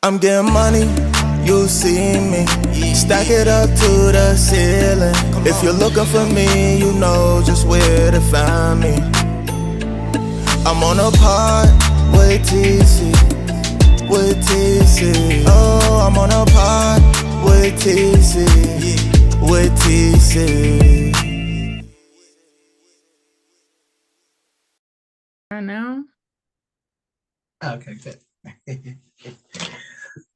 I'm getting money, you see me. Stack it up to the ceiling. If you're looking for me, you know just where to find me. I'm on a pod with TC, with TC. Oh, I'm on a pod with TC, with TC. I know. Okay, good.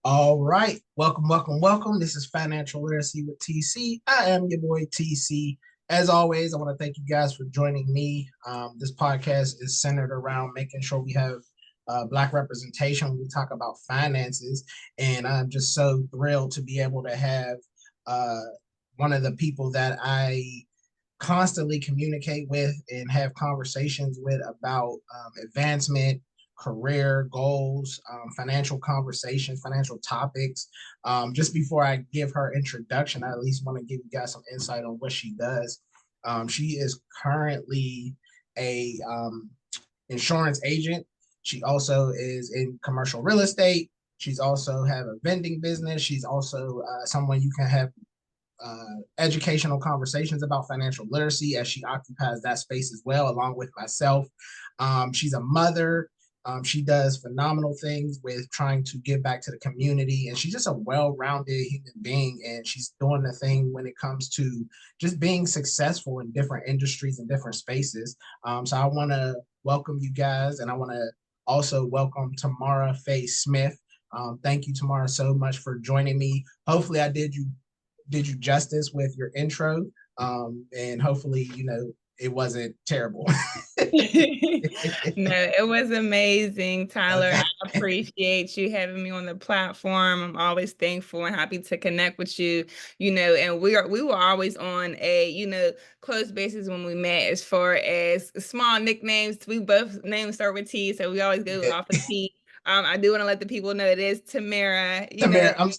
All right. Welcome. This is Financial Literacy with TC. I am your boy TC. As always, I want to thank you guys for joining me. This podcast is centered around making sure we have Black representation when we talk about finances. And I'm just so thrilled to be able to have one of the people that I constantly communicate with and have conversations with about advancement, career goals, financial conversations, financial topics. Just before I give her introduction, I at least want to give you guys some insight on what she does. She is currently a insurance agent. She also is in commercial real estate. She's also have a vending business. She's also someone you can have educational conversations about financial literacy as she occupies that space as well, along with myself. She's a mother. She does phenomenal things with trying to give back to the community, and she's just a well-rounded human being, and she's doing the thing when it comes to just being successful in different industries and different spaces. So I want to welcome you guys, and I want to also welcome Tamara Faye Smith. Thank you, Tamara, so much for joining me. Hopefully I did you justice with your intro, and hopefully it wasn't terrible. No, it was amazing, Tyler. Okay. I appreciate you having me on the platform. I'm always thankful and happy to connect with you, and we were always on a, close basis when we met as far as small nicknames. We both names start with T, so we always go off of T. I do want to let the people know it is Tamara. Tamara,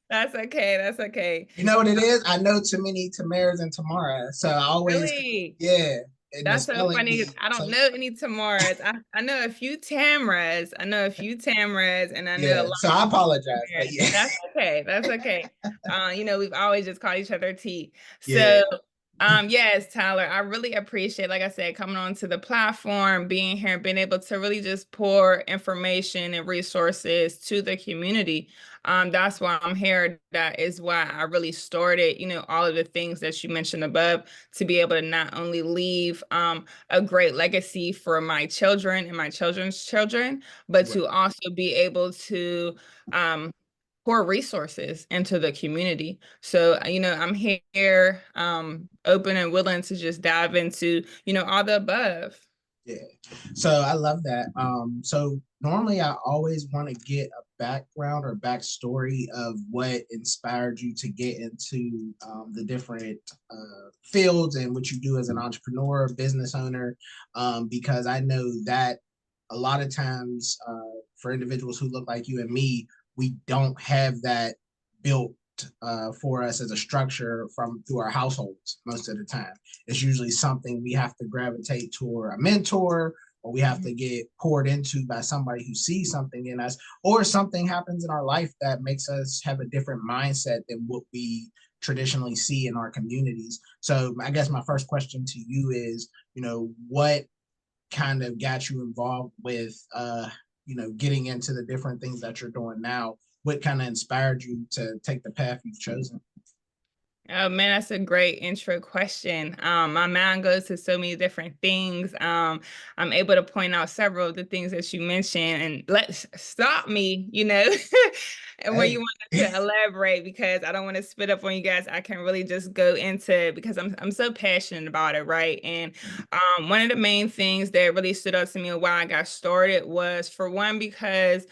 That's okay. That's okay. you know what it is? I know too many Tamaras and Tamara, so I always, Really? yeah. And That's so funny. I don't know any Tamaras. I know a few Tamras. And I know a yeah. lot So I of apologize, but Tamaras. yeah, That's okay. That's okay. We've always just called each other T. yeah, So, yes, Tyler, I really appreciate, like I said, coming onto the platform, being here, being able to really just pour information and resources to the community. That's why I'm here. That is why I really started, all of the things that you mentioned above, to be able to not only leave a great legacy for my children and my children's children, but right. to also be able to pour resources into the community. So, I'm here open and willing to just dive into, all the above. Yeah. So I love that. So normally I always want to get a background or backstory of what inspired you to get into the different fields and what you do as an entrepreneur, business owner, because I know that a lot of times for individuals who look like you and me, we don't have that built for us as a structure from through our households most of the time. It's usually something we have to gravitate toward a mentor, or we have to get poured into by somebody who sees something in us, or something happens in our life that makes us have a different mindset than what we traditionally see in our communities. So I guess my first question to you is, what kind of got you involved with getting into the different things that you're doing now? What kind of inspired you to take the path you've chosen? Oh man, that's a great intro question. My mind goes to so many different things. I'm able to point out several of the things that you mentioned, and let's stop me, and when you Hey. want to elaborate, because I don't want to spit up on you guys. I can really just go into it because I'm so passionate about it, right? And one of the main things that really stood out to me and why I got started was, for one, because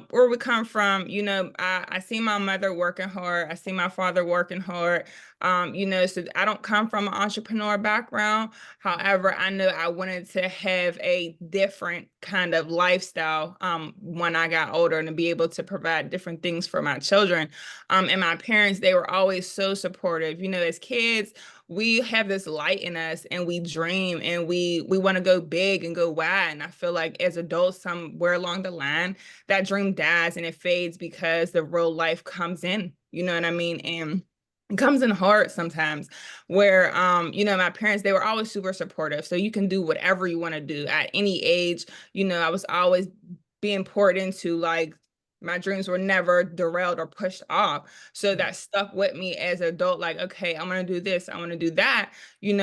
where we come from, I see my mother working hard, I see my father working hard. So I don't come from an entrepreneur background. However, I know I wanted to have a different kind of lifestyle when I got older, and to be able to provide different things for my children. And my parents, they were always so supportive. As kids, we have this light in us and we dream and we want to go big and go wide. And I feel like as adults, somewhere along the line, that dream dies and it fades because the real life comes in. You know what I mean? And it comes in hard sometimes where my parents, they were always super supportive. So you can do whatever you want to do at any age. I was always being poured into, like, my dreams were never derailed or pushed off. So that stuck with me as an adult, like, okay, I'm gonna do this, I'm gonna do that, and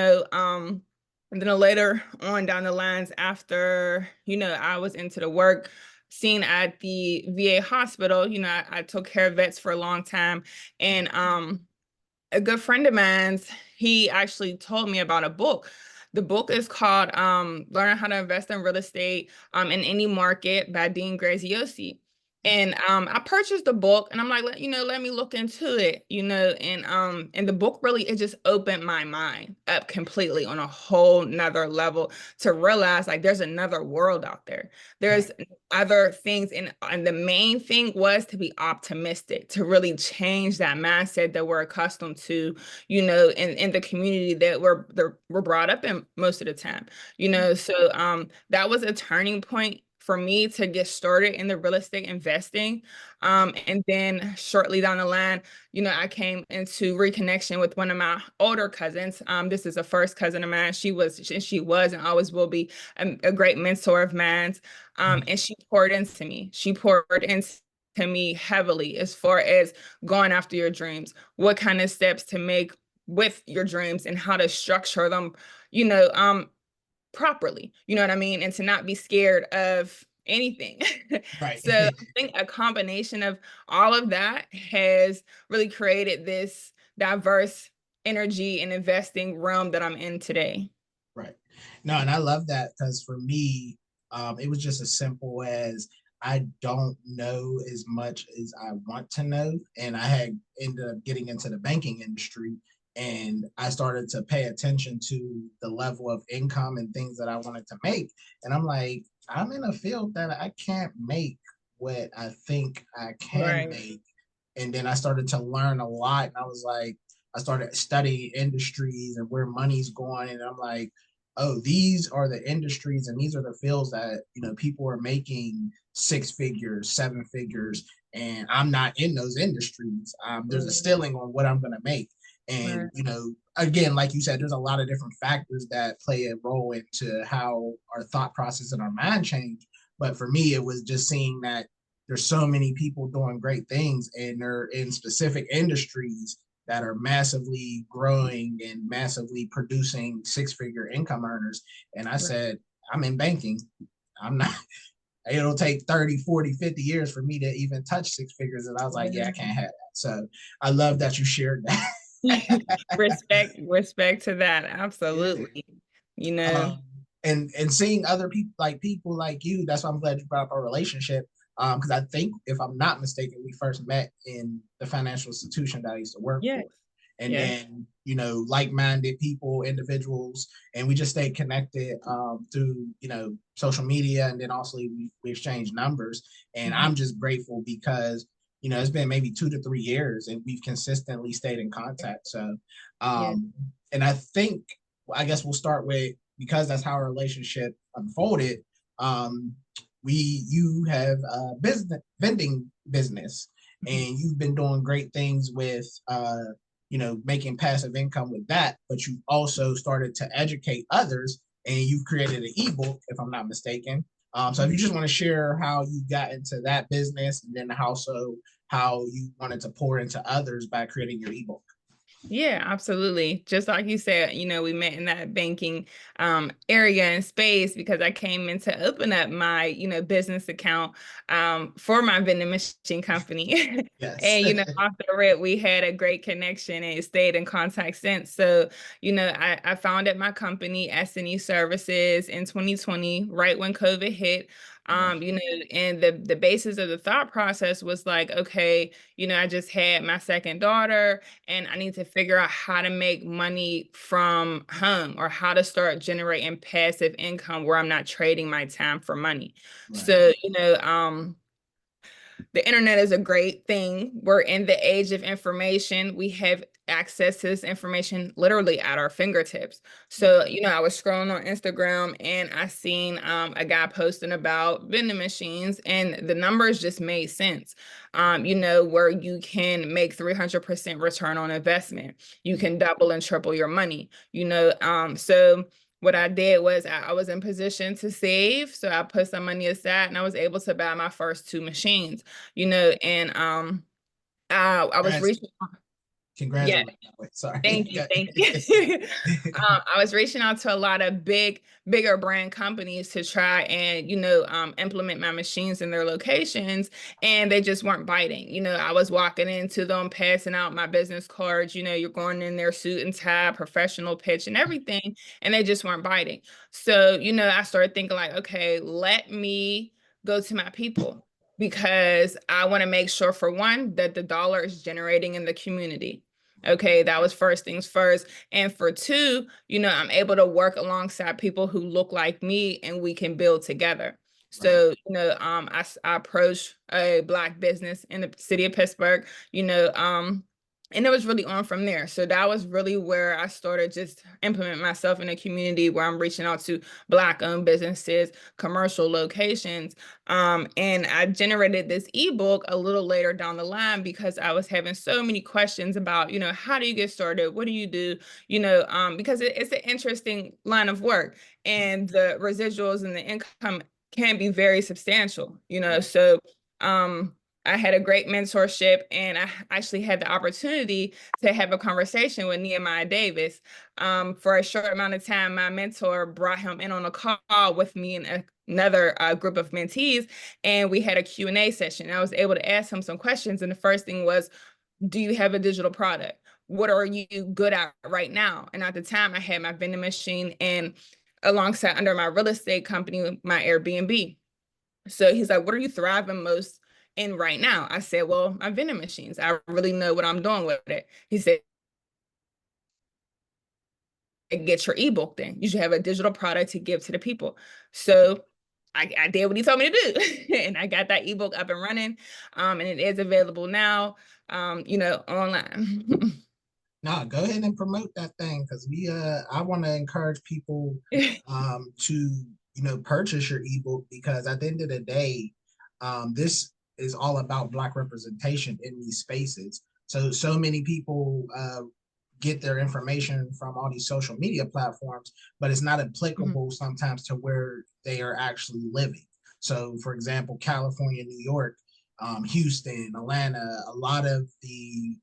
then later on down the lines after, I was into the work scene at the VA hospital. I took care of vets for a long time. And a good friend of mine's, he actually told me about a book. The book is called Learn How to Invest in Real Estate in Any Market by Dean Graziosi. And I purchased the book and I'm like, let me look into it, and the book really, it just opened my mind up completely on a whole nother level to realize, like, there's another world out there. There's other things. And the main thing was to be optimistic, to really change that mindset that we're accustomed to, in the community that we're brought up in most of the time, so that was a turning point for me to get started in the real estate investing. And then shortly down the line, I came into reconnection with one of my older cousins. This is a first cousin of mine. She was and always will be a great mentor of mine. And she poured into me. She poured into me heavily as far as going after your dreams, what kind of steps to make with your dreams and how to structure them, properly, you know what I mean? And to not be scared of anything. Right. So I think a combination of all of that has really created this diverse energy and investing realm that I'm in today. Right. No, and I love that because for me, it was just as simple as I don't know as much as I want to know. And I had ended up getting into the banking industry and I started to pay attention to the level of income and things that I wanted to make. And I'm like, I'm in a field that I can't make what I think I can Right. make. And then I started to learn a lot. And I was like, I started studying industries and where money's going. And I'm like, oh, these are the industries and these are the fields that, people are making 6 figures, 7 figures, and I'm not in those industries. There's a ceiling on what I'm going to make. And, again, like you said, there's a lot of different factors that play a role into how our thought process and our mind change. But for me, it was just seeing that there's so many people doing great things and they're in specific industries that are massively growing and massively producing 6 figure income earners. And I said, I'm in banking. I'm not, it'll take 30, 40, 50 years for me to even touch 6 figures. And I was like, yeah, I can't have that. So I love that you shared that. Respect to that. Absolutely. And seeing other people like you, that's why I'm glad you brought up our relationship. Because I think, if I'm not mistaken, we first met in the financial institution that I used to work for. And then, like-minded people, individuals, and we just stayed connected through, social media. And then also we exchanged numbers. And I'm just grateful because, it's been maybe 2 to 3 years and we've consistently stayed in contact. So, and I guess we'll start with, because that's how our relationship unfolded. You have a vending business, and you've been doing great things with making passive income with that, but you've also started to educate others and you've created an ebook, if I'm not mistaken. So if you just want to share how you got into that business and then also how you wanted to pour into others by creating your ebook. Yeah, absolutely. Just like you said, we met in that banking area and space because I came in to open up my, business account for my vending machine company. Yes. And, after it, we had a great connection and stayed in contact since. So, I founded my company, S&E Services, in 2020, right when COVID hit. And the basis of the thought process was like, okay, I just had my second daughter and I need to figure out how to make money from home or how to start generating passive income where I'm not trading my time for money. Right. So, the internet is a great thing. We're in the age of information. We have access to this information literally at our fingertips. So, I was scrolling on Instagram and I seen a guy posting about vending machines, and the numbers just made sense. Where you can make 300% return on investment. You can double and triple your money, so what I did was I was in position to save. So I put some money aside and I was able to buy my first 2 machines, and I was Congrats. reaching. Yeah. Congratulations. Sorry. Thank you. Thank you. I was reaching out to a lot of bigger brand companies to try and, implement my machines in their locations, and they just weren't biting. I was walking into them, passing out my business cards, you're going in their suit and tie, professional pitch and everything, and they just weren't biting. So, I started thinking like, okay, let me go to my people, because I want to make sure, for one, that the dollar is generating in the community. Okay, that was first things first. And for two, I'm able to work alongside people who look like me and we can build together. So, I approached a Black business in the city of Pittsburgh, and it was really on from there. So that was really where I started just implementing myself in a community where I'm reaching out to Black-owned businesses, commercial locations. And I generated this ebook a little later down the line because I was having so many questions about, how do you get started? What do you do? Because it's an interesting line of work, and the residuals and the income can be very substantial, so I had a great mentorship, and I actually had the opportunity to have a conversation with Nehemiah Davis. For a short amount of time, my mentor brought him in on a call with me and another group of mentees, and we had a Q&A session. I was able to ask him some questions, and the first thing was, do you have a digital product? What are you good at right now? And at the time, I had my vending machine, and alongside, under my real estate company, my Airbnb. So he's like, what are you thriving most in right now? I said, well, my vending machines. I really know what I'm doing with it. He said, get your ebook then. You should have a digital product to give to the people. So I did what he told me to do. And I got that ebook up and running. And it is available now, online. No, go ahead and promote that thing, because I want to encourage people to purchase your ebook, because at the end of the day, this is all about Black representation in these spaces. So many people get their information from all these social media platforms, but it's not applicable sometimes to where they are actually living. So, for example, California, New York, Houston, Atlanta, a lot of the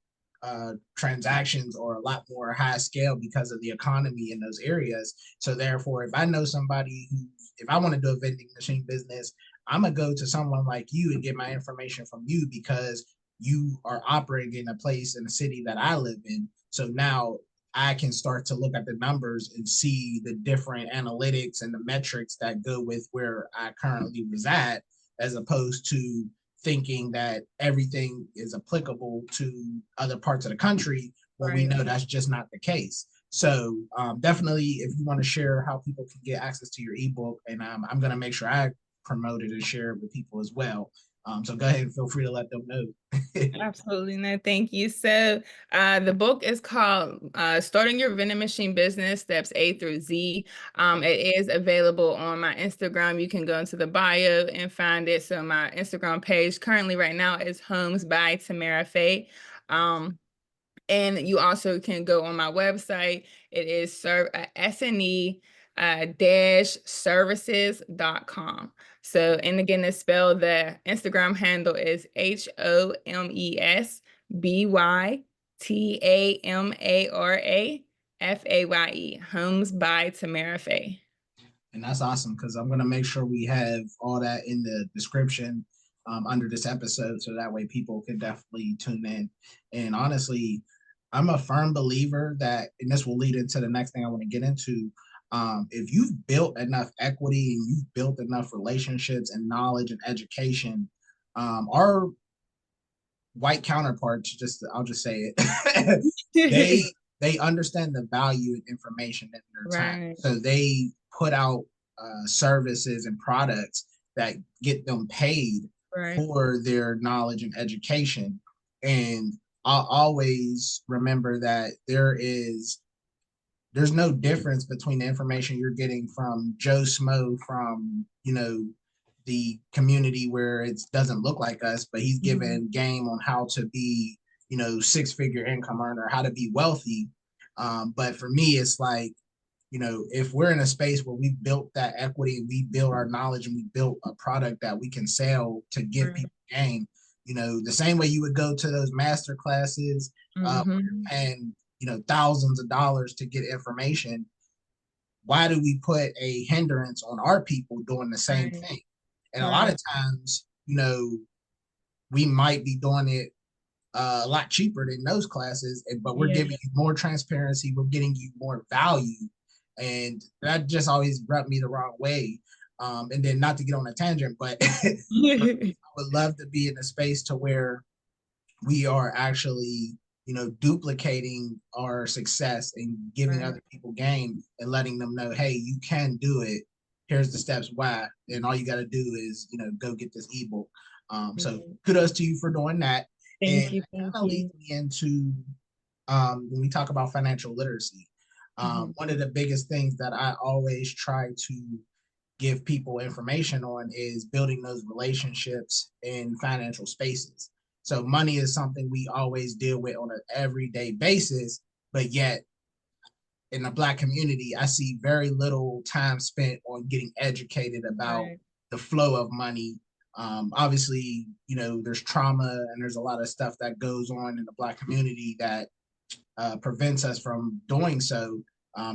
transactions are a lot more high scale because of the economy in those areas. So therefore, if I know somebody who, if I want to do a vending machine business, I'm gonna go to someone like you and get my information from you, because you are operating in a place in a city that I live in. So now I can start to look at the numbers and see the different analytics and the metrics that go with where I currently reside, as opposed to thinking that everything is applicable to other parts of the country when we know that's just not the case. So definitely, if you want to share how people can get access to your ebook, and I'm going to make sure I promote it and share it with people as well. So go ahead and feel free to let them know. Absolutely. No, thank you. So the book is called Starting Your Vending Machine Business, Steps A through Z. It is available on my Instagram. You can go into the bio and find it. So my Instagram page currently right now is Homes by Tamara Faye. And you also can go on my website. It is SNE-services.com. So, and again, it's spelled, the Instagram handle is HOMESBYTAMARAFAYE, Homes by Tamara Faye. And that's awesome, because I'm going to make sure we have all that in the description under this episode, so that way people can definitely tune in. And honestly, I'm a firm believer that, and this will lead into the next thing I want to get into, if you've built enough equity and you've built enough relationships and knowledge and education, our white counterparts, I'll just say it, they understand the value and information in their time. So they put out services and products that get them paid Right. for their knowledge and education. And I'll always remember that there's no difference between the information you're getting from Joe Smo from, the community where it doesn't look like us, but he's given game on how to be, 6-figure income earner, how to be wealthy. But for me, it's like, if we're in a space where we built that equity, we build our knowledge, and we built a product that we can sell to give people game, the same way you would go to those master classes, where you're paying, thousands of dollars to get information. Why do we put a hindrance on our people doing the same thing? And a lot of times, we might be doing it a lot cheaper than those classes, but we're giving you more transparency, we're getting you more value. And that just always rubbed me the wrong way. And then, not to get on a tangent, but I would love to be in a space to where we are actually, duplicating our success and giving other people game and letting them know, hey, you can do it. Here's the steps why, and all you got to do is, go get this ebook. So kudos to you for doing that. Thank And you. it kind of leads me into when we talk about financial literacy. One of the biggest things that I always try to give people information on is building those relationships in financial spaces. So money is something we always deal with on an everyday basis, but yet in the Black community, I see very little time spent on getting educated about the flow of money. Obviously, there's trauma and there's a lot of stuff that goes on in the Black community that prevents us from doing so.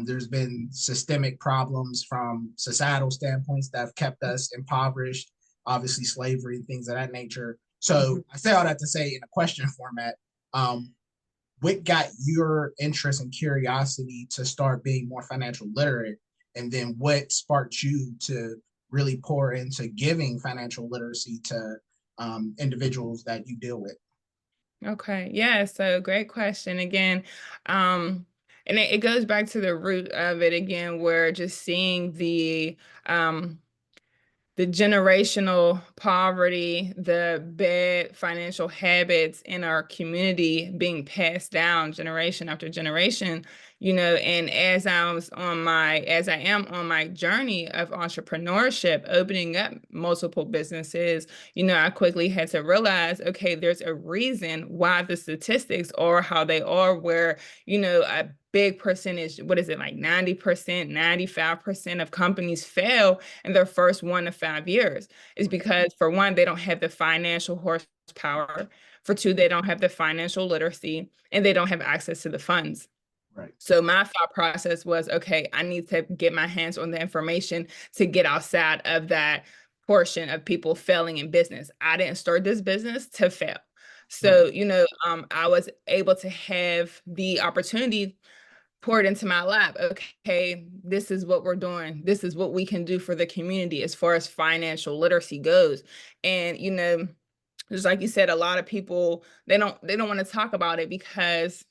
There's been systemic problems from societal standpoints that have kept us impoverished, obviously slavery and things of that nature. So I say all that to say, in a question format, what got your interest and curiosity to start being more financial literate? And then what sparked you to really pour into giving financial literacy to individuals that you deal with? Okay. Yeah. So great question again. And it goes back to the root of it again, where just seeing the generational poverty, the bad financial habits in our community being passed down generation after generation, and as I am on my journey of entrepreneurship, opening up multiple businesses, I quickly had to realize, okay, there's a reason why the statistics are how they are, where, a big percentage, what is it, like 90%, 95% of companies fail in their first 1 to 5 years, is because, for one, they don't have the financial horsepower. For two, they don't have the financial literacy, and they don't have access to the funds. Right. So my thought process was, okay, I need to get my hands on the information to get outside of that portion of people failing in business. I didn't start this business to fail. So, I was able to have the opportunity poured into my lap. Okay, this is what we're doing. This is what we can do for the community as far as financial literacy goes. And, just like you said, a lot of people, they don't want to talk about it because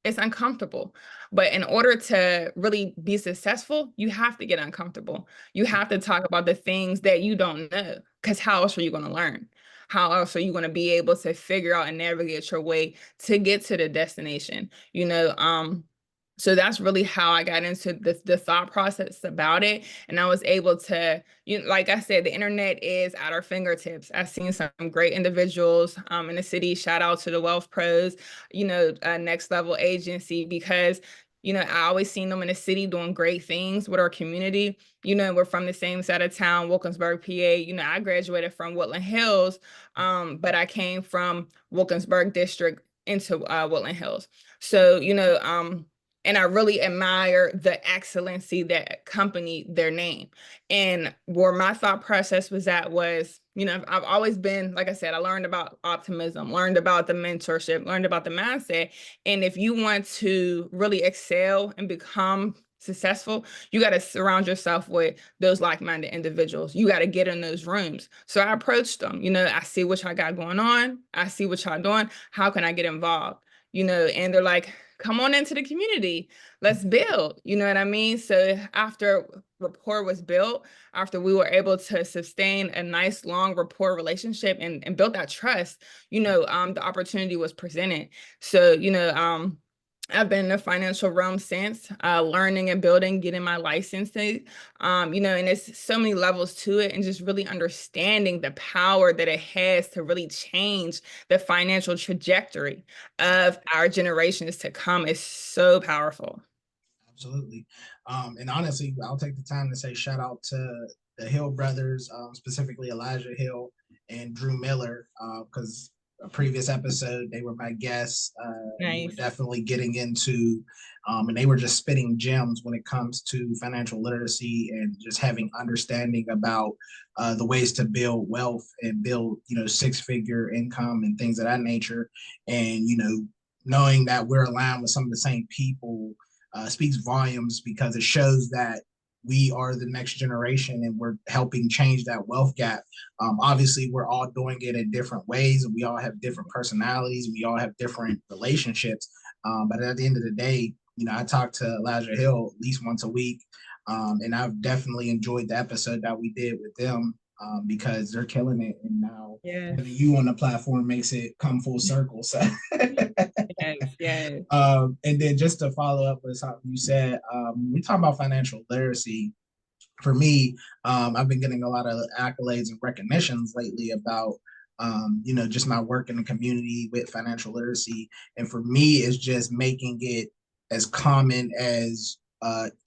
it's uncomfortable. But in order to really be successful, you have to get uncomfortable. You have to talk about the things that you don't know, because how else are you going to learn? How else are you going to be able to figure out and navigate your way to get to the destination? So that's really how I got into the thought process about it. And I was able to, like I said, the internet is at our fingertips. I've seen some great individuals in the city. Shout out to the Wealth Pros, Next Level Agency, because I always seen them in the city doing great things with our community. We're from the same side of town, Wilkinsburg, PA. I graduated from Woodland Hills, but I came from Wilkinsburg District into Woodland Hills. So, and I really admire the excellency that accompanied their name. And where my thought process was at was, I've always been, like I said, I learned about optimism, learned about the mentorship, learned about the mindset. And if you want to really excel and become successful, you got to surround yourself with those like-minded individuals. You got to get in those rooms. So I approached them, I see what y'all got going on. I see what y'all doing. How can I get involved? and they're like, come on into the community, let's build, you know what I mean? So after rapport was built, after we were able to sustain a nice long rapport relationship and build that trust, the opportunity was presented. So, I've been in the financial realm since, learning and building, getting my licensing, and there's so many levels to it, and just really understanding the power that it has to really change the financial trajectory of our generations to come is so powerful. Absolutely. And honestly, I'll take the time to say shout out to the Hill brothers, specifically Elijah Hill and Drew Miller, because a previous episode, they were my guests. We were Nice. definitely getting into, and they were just spitting gems when it comes to financial literacy and just having understanding about the ways to build wealth and build, six-figure income and things of that nature. And, knowing that we're aligned with some of the same people speaks volumes, because it shows that we are the next generation and we're helping change that wealth gap. Obviously, we're all doing it in different ways, and we all have different personalities, and we all have different relationships. But at the end of the day, I talk to Elijah Hill at least once a week, and I've definitely enjoyed the episode that we did with them, because they're killing it. And now having you on the platform makes it come full circle. So Yes. And then just to follow up with something you said, we talk about financial literacy. For me, I've been getting a lot of accolades and recognitions lately about, just my work in the community with financial literacy. And for me, it's just making it as common as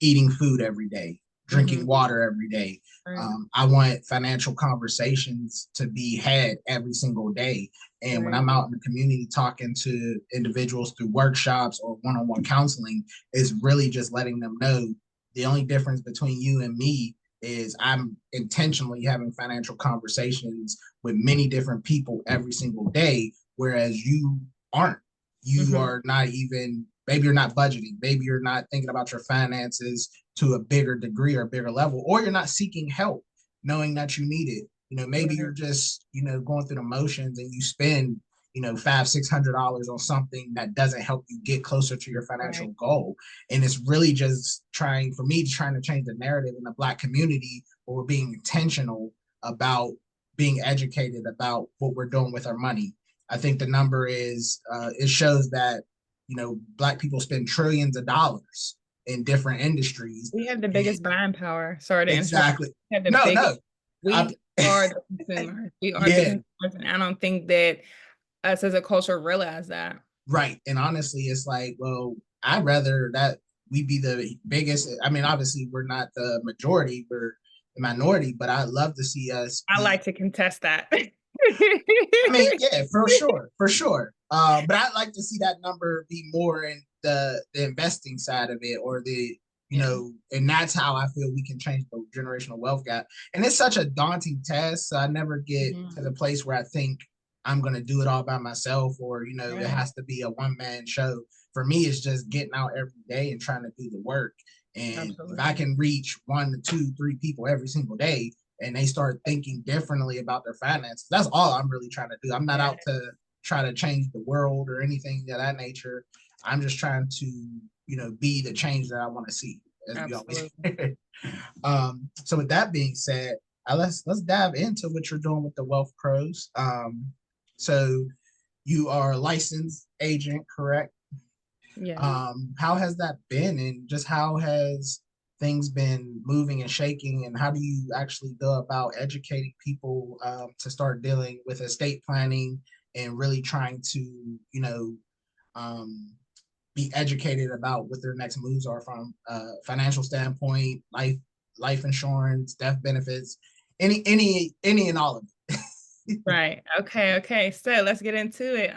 eating food every day, drinking water every day. Right. I want financial conversations to be had every single day. And when I'm out in the community talking to individuals through workshops or one-on-one counseling, it's really just letting them know the only difference between you and me is I'm intentionally having financial conversations with many different people every single day, whereas you aren't. You are not even, maybe you're not budgeting, maybe you're not thinking about your finances to a bigger degree or bigger level, or you're not seeking help knowing that you need it. Maybe you're just, going through the motions and you spend, $500-600 on something that doesn't help you get closer to your financial goal. And it's really just trying to change the narrative in the Black community, where we're being intentional about being educated about what we're doing with our money. I think the number is, it shows that, Black people spend trillions of dollars in different industries. We have the biggest buying power. Sorry to exactly. interrupt. We are the consumers. We are the consumers, and I don't think that us as a culture realize that. Right. And honestly, it's like, well, I'd rather that we be the biggest. I mean, obviously, we're not the majority, we're the minority, but I'd love to see us. I like to contest that. I mean, yeah, for sure. But I'd like to see that number be more in the investing side of it, or the, and that's how I feel we can change the generational wealth gap. And it's such a daunting task. So I never get to the place where I think I'm going to do it all by myself, or, it has to be a one-man show. For me, it's just getting out every day and trying to do the work. And if I can reach 1 to 2, 3 people every single day, and they start thinking differently about their finances, that's all I'm really trying to do. I'm not out to try to change the world or anything of that nature. I'm just trying to, be the change that I want to see, as we always. So with that being said, let's dive into what you're doing with the Wealth Pros. So you are a licensed agent, correct? Yeah. How has that been, and just how has things been moving and shaking, and how do you actually go about educating people to start dealing with estate planning and really trying to, be educated about what their next moves are from a financial standpoint, life insurance, death benefits, any and all of it. Right. Okay. So let's get into it.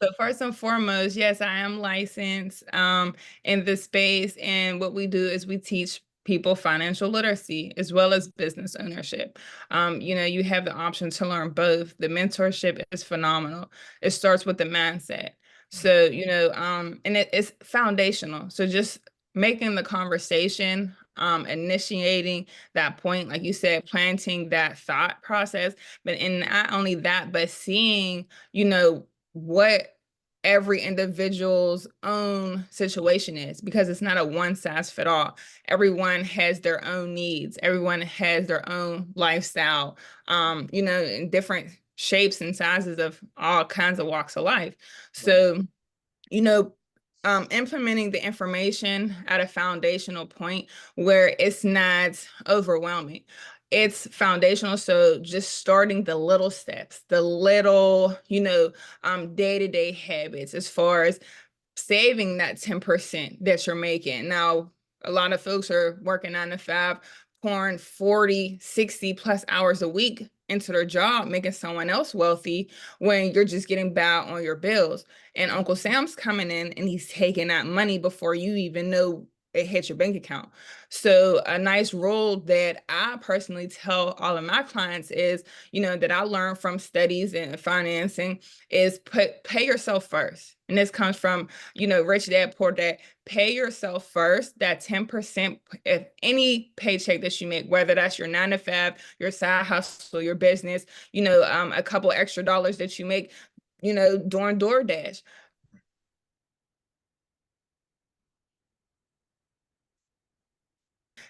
So first and foremost, yes, I am licensed in this space, and what we do is we teach people financial literacy as well as business ownership. You have the option to learn both. The mentorship is phenomenal. It starts with the mindset. So, and it's foundational. So just making the conversation, initiating that point, like you said, planting that thought process, but in not only that, but seeing, what every individual's own situation is, because it's not a one size fit all. Everyone has their own needs. Everyone has their own lifestyle, in different shapes and sizes of all kinds of walks of life. So, you know, implementing the information at a foundational point where it's not overwhelming. It's foundational. So just starting the little steps, the little, day-to-day habits as far as saving that 10% that you're making. Now, a lot of folks are working 9 to 5, pouring 40, 60 plus hours a week into their job, making someone else wealthy when you're just getting by on your bills. And Uncle Sam's coming in and he's taking that money before you even know it hits your bank account. So a nice rule that I personally tell all of my clients is, that I learned from studies in financing is pay yourself first. And this comes from, Rich Dad, Poor Dad. Pay yourself first, that 10% of any paycheck that you make, whether that's your 9 to 5, your side hustle, your business, a couple extra dollars that you make, during DoorDash.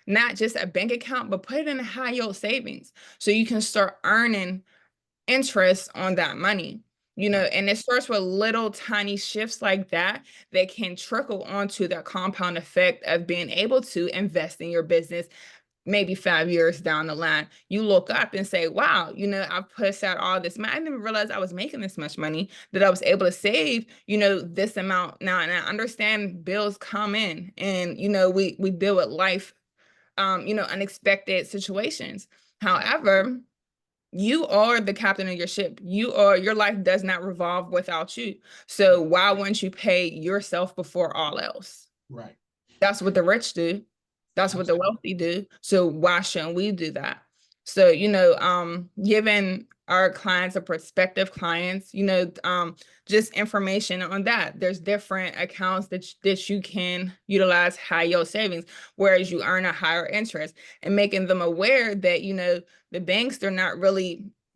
Not just a bank account, but put it in a high yield savings so you can start earning interest on that money. And it starts with little tiny shifts like that that can trickle onto the compound effect of being able to invest in your business. Maybe 5 years down the line, you look up and say, wow, I've put aside all this money. I didn't realize I was making this much money, that I was able to save, this amount now. And I understand bills come in and, we deal with life, unexpected situations. However, you are the captain of your ship. Your life does not revolve without you. So why wouldn't you pay yourself before all else? Right. That's what the rich do. That's what the wealthy do. So why shouldn't we do that? So, giving our clients or prospective clients, just information on that. There's different accounts that you can utilize high yield savings, whereas you earn a higher interest, and making them aware that, the banks, they're not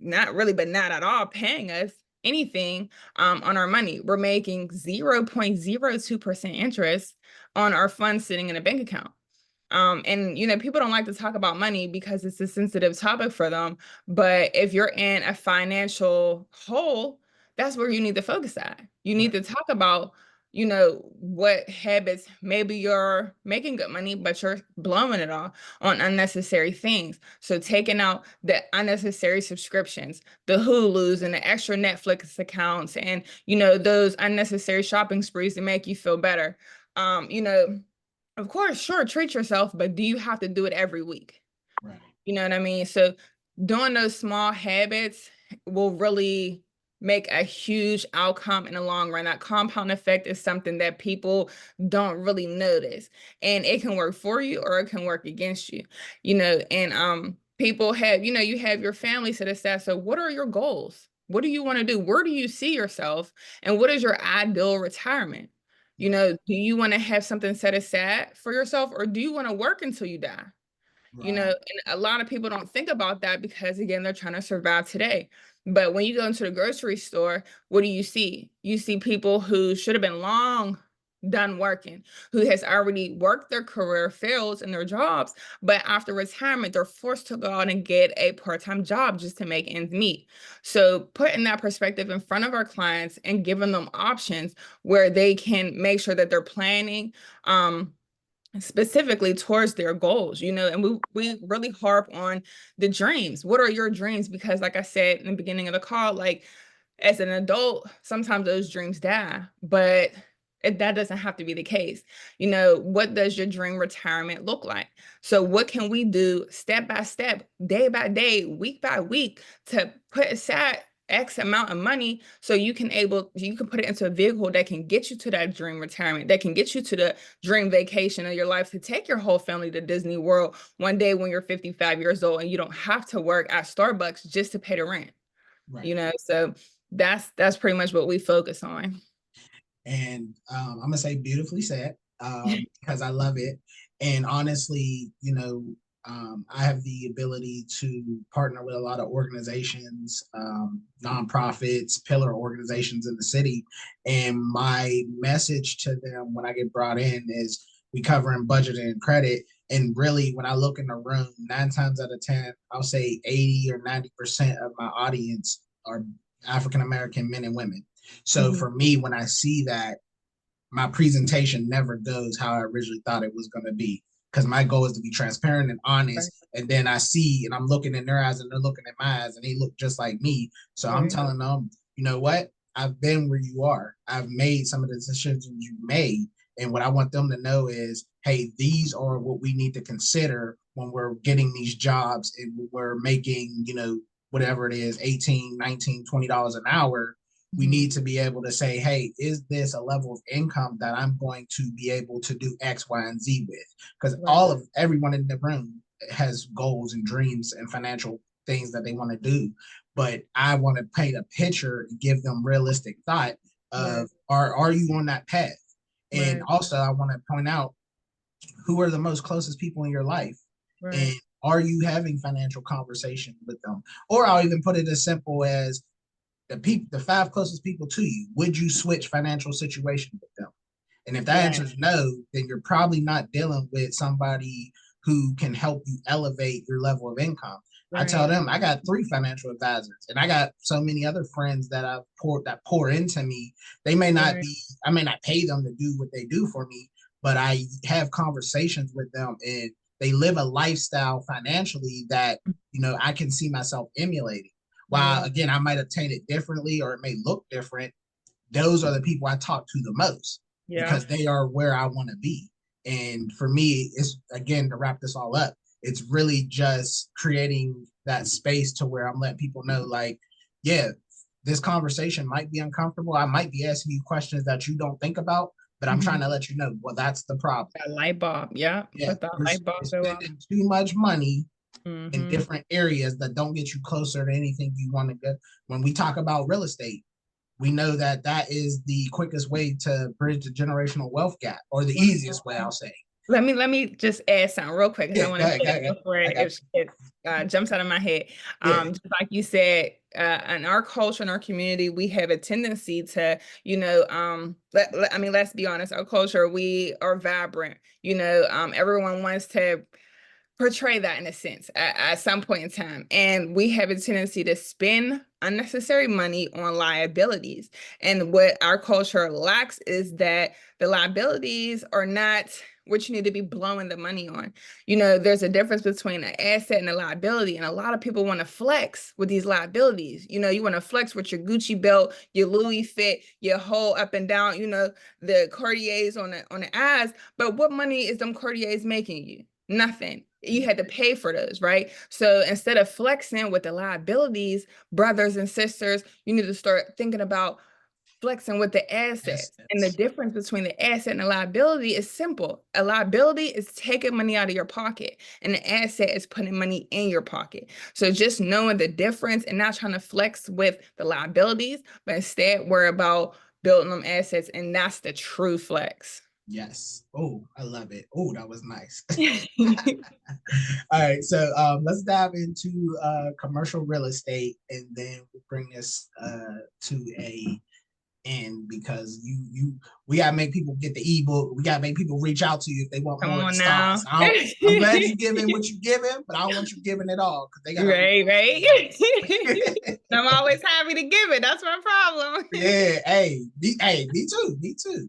at all paying us anything on our money. We're making 0.02% interest on our funds sitting in a bank account. And people don't like to talk about money because it's a sensitive topic for them. But if you're in a financial hole, that's where you need to focus at. You need to talk about, what habits, maybe you're making good money, but you're blowing it all on unnecessary things. So taking out the unnecessary subscriptions, the Hulus and the extra Netflix accounts, and, those unnecessary shopping sprees to make you feel better. Of course, sure, treat yourself, but do you have to do it every week? Right. You know what I mean? So doing those small habits will really make a huge outcome in the long run. That compound effect is something that people don't really notice. And it can work for you or it can work against you. And people have, you have your family set aside. So what are your goals? What do you want to do? Where do you see yourself? And what is your ideal retirement? Do you want to have something set aside for yourself, or do you want to work until you die? Right. And a lot of people don't think about that because, again, they're trying to survive today. But when you go into the grocery store, what do you see? You see people who should have been long done working, who has already worked their career fields in their jobs, but after retirement, they're forced to go out and get a part-time job just to make ends meet. So putting that perspective in front of our clients and giving them options where they can make sure that they're planning, specifically towards their goals, and we really harp on the dreams. What are your dreams? Because like I said in the beginning of the call, like as an adult, sometimes those dreams die, but that doesn't have to be the case. What does your dream retirement look like? So what can we do step by step, day by day, week by week to put aside X amount of money so you can put it into a vehicle that can get you to that dream retirement, that can get you to the dream vacation of your life, to take your whole family to Disney World one day when you're 55 years old and you don't have to work at Starbucks just to pay the rent. Right. So that's pretty much what we focus on. And I'm gonna say beautifully said, because I love it. And honestly, I have the ability to partner with a lot of organizations, nonprofits, pillar organizations in the city. And my message to them when I get brought in is we covering budgeting and credit. And really, when I look in the room, 9 times out of 10, I'll say 80 or 90% of my audience are African American men and women. So for me, when I see that, my presentation never goes how I originally thought it was going to be, because my goal is to be transparent and honest. And then I see, and I'm looking in their eyes and they're looking at my eyes and they look just like me. So I'm telling them, you know what? I've been where you are. I've made some of the decisions you made. And what I want them to know is, hey, these are what we need to consider when we're getting these jobs and we're making, whatever it is, 18, 19, $20 an hour. We need to be able to say, hey, is this a level of income that I'm going to be able to do X, Y, and Z with? Because everyone in the room has goals and dreams and financial things that they want to do. But I want to paint a picture and give them realistic thought of, are you on that path? And also I want to point out, who are the most closest people in your life? And are you having financial conversation with them? Or I'll even put it as simple as, the 5 closest people to you, would you switch financial situation with them? And if that answer is no, then you're probably not dealing with somebody who can help you elevate your level of income. I tell them I got 3 financial advisors, and I got so many other friends that pour into me. They may not be, I may not pay them to do what they do for me, but I have conversations with them, and they live a lifestyle financially that, I can see myself emulating. While again, I might obtain it differently or it may look different, those are the people I talk to the most because they are where I want to be. And for me, it's, again, to wrap this all up, it's really just creating that space to where I'm letting people know, like, yeah, this conversation might be uncomfortable. I might be asking you questions that you don't think about, but I'm trying to let you know, well, that's the problem. That light bulb. Yeah. You're spending too much money in different areas that don't get you closer to anything you want to get. When we talk about real estate, we know that that is the quickest way to bridge the generational wealth gap, or the easiest way, I'll say. Let me just add something real quick, because I want to say it before it jumps out of my head. Just like you said, in our culture, in our community, we have a tendency to, let's be honest, our culture, we are vibrant. Everyone wants to portray that in a sense at some point in time. And we have a tendency to spend unnecessary money on liabilities. And what our culture lacks is that the liabilities are not what you need to be blowing the money on. There's a difference between an asset and a liability. And a lot of people want to flex with these liabilities. You want to flex with your Gucci belt, your Louis fit, your whole up and down, the Cartiers on the eyes. But what money is them Cartiers making you? Nothing. You had to pay for those, right? So instead of flexing with the liabilities, brothers and sisters, you need to start thinking about flexing with the assets. And the difference between the asset and the liability is simple. A liability is taking money out of your pocket, and the asset is putting money in your pocket. So just knowing the difference and not trying to flex with the liabilities, but instead worry about building them assets, and that's the true flex. Yes. Oh, I love it. Oh, that was nice. All right. So let's dive into commercial real estate, and then we'll bring this to a end, because we gotta make people get the ebook. We gotta make people reach out to you if they want more stars. I'm glad you're giving what you're giving, but I don't want you giving it all, because they got right. I'm always happy to give it. That's my problem. Yeah. Me too.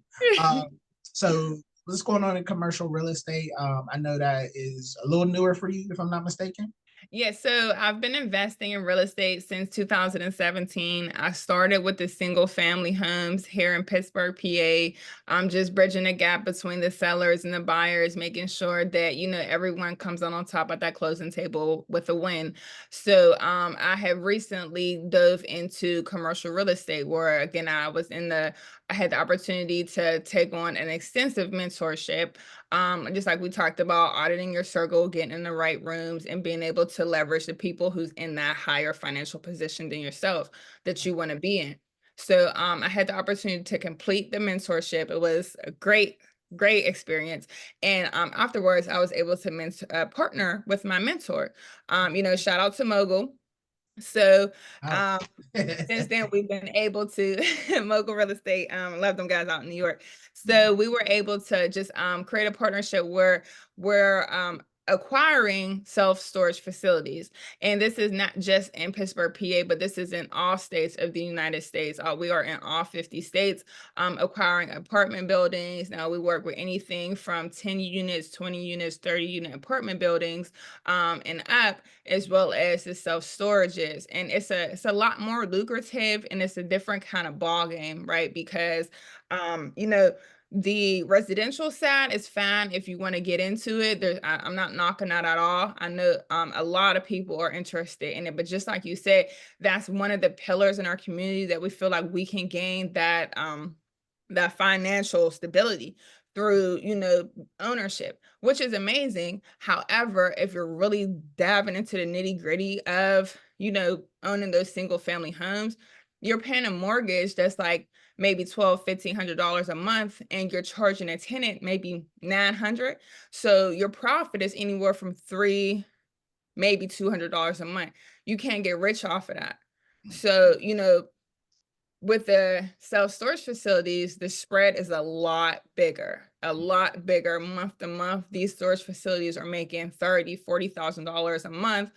So what's going on in commercial real estate? I know that is a little newer for you, if I'm not mistaken. Yeah, so I've been investing in real estate since 2017. I started with the single family homes here in Pittsburgh, PA. I'm just bridging the gap between the sellers and the buyers, making sure that, everyone comes on top of that closing table with a win. So I have recently dove into commercial real estate, where, again, I had the opportunity to take on an extensive mentorship, just like we talked about, auditing your circle, getting in the right rooms, and being able to leverage the people who's in that higher financial position than yourself that you want to be in. So I had the opportunity to complete the mentorship. It was a great great experience. And afterwards, I was able to partner with my mentor. Shout out to Mogul. So Oh. since then, we've been able to Mogul Real Estate, love them guys out in New York. So we were able to just create a partnership where we're acquiring self-storage facilities. And this is not just in Pittsburgh, PA, but this is in all states of the United States. We are in all 50 states, acquiring apartment buildings. Now we work with anything from 10 units, 20 units, 30 unit apartment buildings, and up, as well as the self-storages. And it's a lot more lucrative, and it's a different kind of ball game, right? Because the residential side is fine if you want to get into it. I'm not knocking that at all. I know a lot of people are interested in it, but just like you said, that's one of the pillars in our community that we feel like we can gain that financial stability through, ownership, which is amazing. However, if you're really diving into the nitty gritty of, owning those single family homes, you're paying a mortgage that's like maybe $1,200-$1,500 a month, and you're charging a tenant maybe $900. So your profit is anywhere from $300, maybe $200 a month. You can't get rich off of that. So, with the self-storage facilities, the spread is a lot bigger month to month. These storage facilities are making $30,000-$40,000 a month,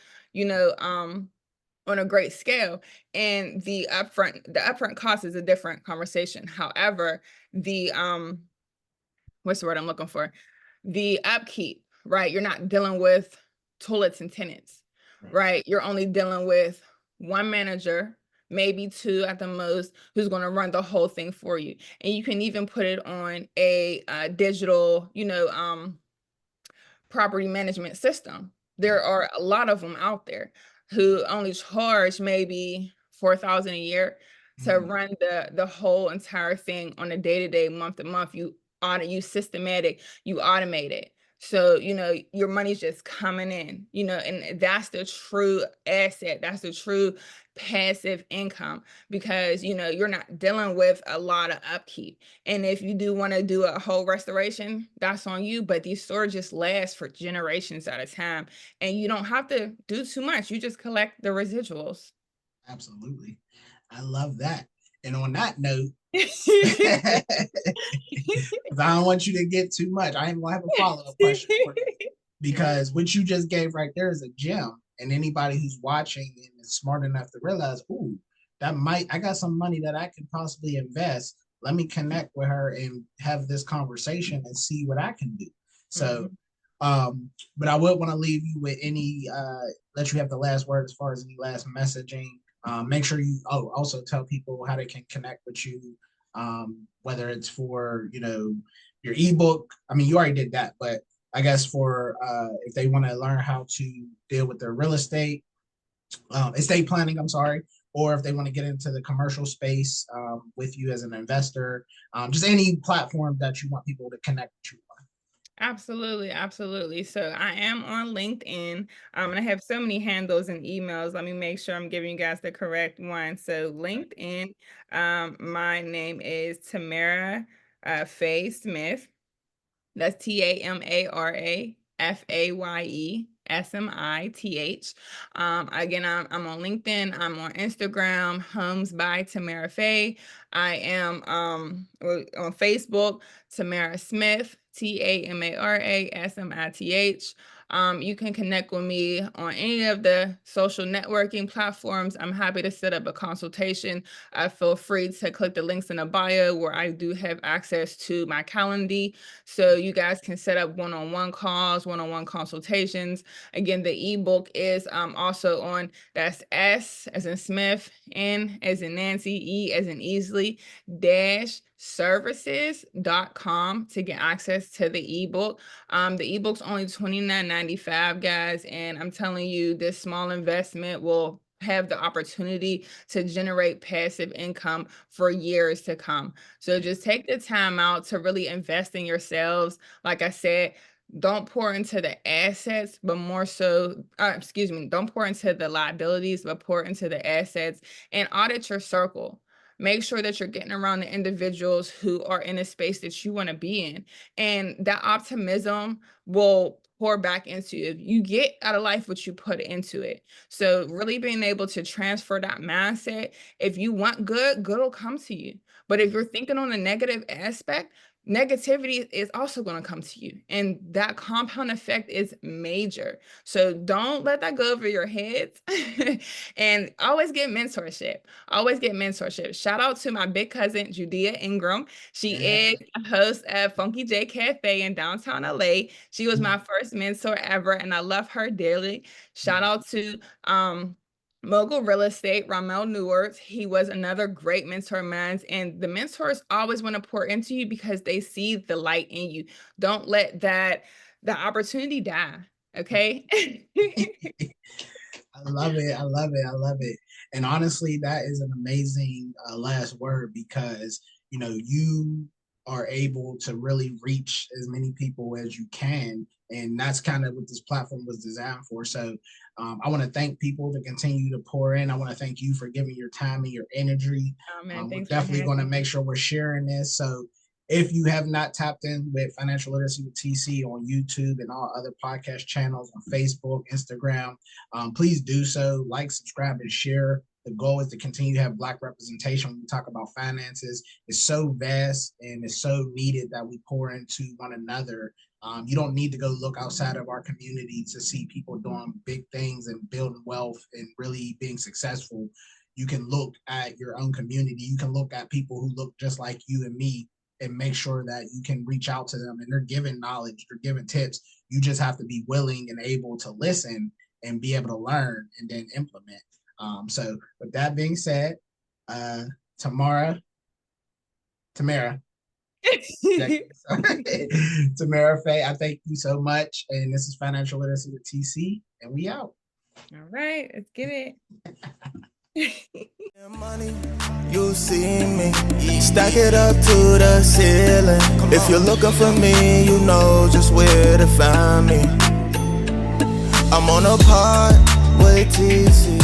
on a great scale. And the upfront cost is a different conversation. However, the what's the word I'm looking for? The upkeep, right? You're not dealing with toilets and tenants, right? You're only dealing with one manager, maybe two at the most, who's going to run the whole thing for you. And you can even put it on a digital, property management system. There are a lot of them out there who only charge maybe $4,000 a year to run the whole entire thing on a day-to-day, month-to-month. You systematic, you automate it. So, your money's just coming in, and that's the true asset. That's the true passive income, because, you're not dealing with a lot of upkeep. And if you do want to do a whole restoration, that's on you. But these storages last for generations at a time, and you don't have to do too much. You just collect the residuals. Absolutely. I love that. And on that note, because I don't want you to get too much, I am going to have a follow-up question for you, because what you just gave right there is a gem. And anybody who's watching and is smart enough to realize, ooh, I got some money that I could possibly invest. Let me connect with her and have this conversation and see what I can do. So, but I would want to leave you with let you have the last word as far as any last messaging. Make sure you also tell people how they can connect with you, whether it's for, your ebook. I mean, you already did that, but I guess for if they want to learn how to deal with their real estate, estate planning, I'm sorry, or if they want to get into the commercial space with you as an investor, just any platform that you want people to connect with you on. Absolutely, absolutely. So I am on LinkedIn. And I have so many handles and emails. Let me make sure I'm giving you guys the correct one. So LinkedIn, my name is Tamara Faye Smith. That's TAMARA FAYE SMITH. Again, I'm on LinkedIn. I'm on Instagram, Homes by Tamara Faye. I am on Facebook, Tamara Smith, TAMARA SMITH. You can connect with me on any of the social networking platforms. I'm happy to set up a consultation. Feel free to click the links in the bio, where I do have access to my Calendly, so you guys can set up one-on-one calls, one-on-one consultations. Again, the ebook is also on, that's S as in Smith, N as in Nancy, E as in easily, -services.com to get access to the ebook. The ebook's only $29.95, guys, and I'm telling you, this small investment will have the opportunity to generate passive income for years to come. So just take the time out to really invest in yourselves. Like I said, don't pour into the assets, but more so, don't pour into the liabilities, but pour into the assets, and audit your circle. make sure that you're getting around the individuals who are in a space that you want to be in. And that optimism will pour back into you. You get out of life what you put into it. So really being able to transfer that mindset, if you want good, good will come to you. But if you're thinking on the negative aspect, negativity is also going to come to you. And that compound effect is major. So don't let that go over your heads. And always get mentorship. Always get mentorship. Shout out to my big cousin, Judea Ingram. She is a host at Funky J Cafe in downtown LA. She was my first mentor ever, and I love her dearly. Shout out to Mogul Real Estate, Ramel Newart. He was another great mentor of mine. And the mentors always want to pour into you because they see the light in you. Don't let the opportunity die. Okay. I love it. I love it. I love it. And honestly, that is an amazing last word, because, you know, you are able to really reach as many people as you can. And that's kind of what this platform was designed for. So I want to thank people to continue to pour in. I want to thank you for giving your time and your energy. Oh, man, We're definitely going to make sure we're sharing this. So if you have not tapped in with Financial Literacy with TC on YouTube and all other podcast channels on Facebook, Instagram, please do so. Like, subscribe, and share. The goal is to continue to have Black representation when we talk about finances. It's so vast and it's so needed that we pour into one another. You don't need to go look outside of our community to see people doing big things and building wealth and really being successful. You can look at your own community. You can look at people who look just like you and me and make sure that you can reach out to them, and they're giving knowledge, they're giving tips. You just have to be willing and able to listen and be able to learn and then implement. So with that being said, Tamara Tamara Faye, I thank you so much. And this is Financial Literacy with TC, and we out. All right, let's get it. Money, you see me, stack it up to the ceiling. If you're looking for me, you know just where to find me. I'm on a pod with TC.